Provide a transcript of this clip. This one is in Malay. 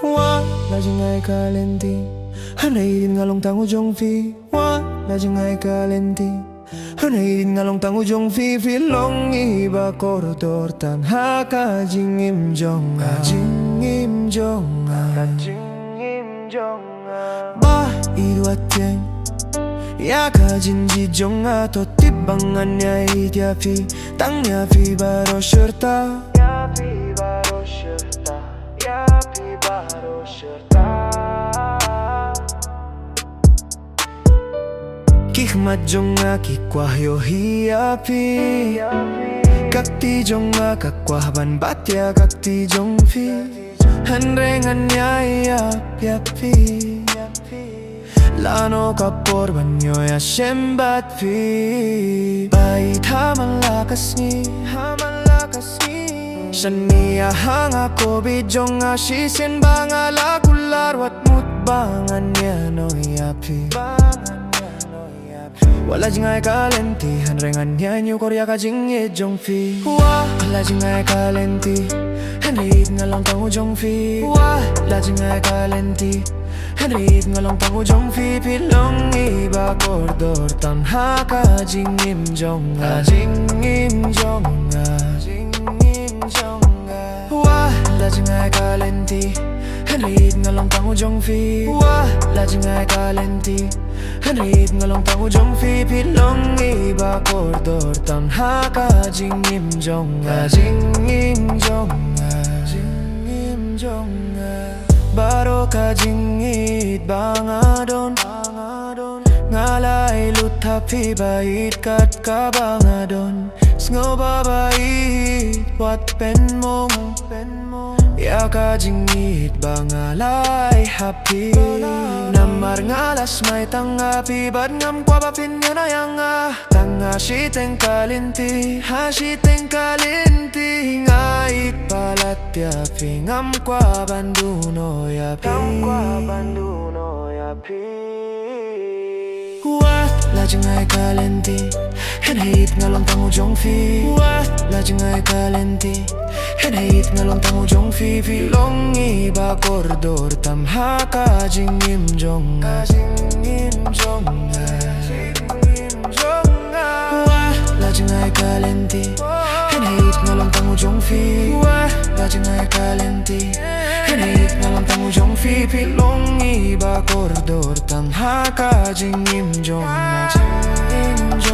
Wala jing ai kalenti Hanay din ngalong tango jong fi Wala jing ai kalenti Hanay din ngalong tango jong fi Filong iba koridor tan haka jing im jong Jing im jong Jing im jong Ba idu ateng Yaka jinji jong to tibangan ya idya fi Tang ya fi baro syurta Ya fi baro syurta Ya fi baro syurta Kihmat jong kikwah yo hiya fi Kakti jong kakwah ban batya kakti jong fi Hanrengan ya ya fi Lano kapor banyo ya shembat fi Bait haman lakas ni Shania hanga ko bijong shisin banga lagular wat mut bangan ya no ya fi Wala jing ai kalenti hanrengan ya nyu korya ka jing ye jong fi Wala jing ai kalenti hanrit ngalang tangu jong fi Wala jing ai kalenti Hanrit ngalong tango jong fi Pilong iba koridor tan haka jing im jong Jing im jong Jing im jong Wala jing ai kalenti Hanrit ngalong tango jong fi Wala jing ai kalenti Hanrit ngalong tango jong fi Pilong iba koridor tan haka jing im jong Jing im jong Jing im jong Baro ka jingit bangadon Ngalai lutapi bait kat ka bangadon Sngo babait wat penmong Ya ka jingit bangalai happy Namar ngalas may tangapi Bad ngam kwa ba pinya na yanga Tanga shiteng kalinti Ha shiteng kalinti Ngait palat piapi Ngam kwa banduno yapi Ngam kwa banduno yapi Wala jing ai kalenti Hanait ngalong tango jong fi Wala jing ai kalenti Hanait ngalong tango jong fi Filong iba koridor tam haka jing im jong Jing im jong Jing im jong Wala jing ai kalenti Hanait ngalong tango jong fi Wala jing ai kalenti Hanait ngalong tango jong fi Filong iba koridor tam haka jing im jong Jing im jong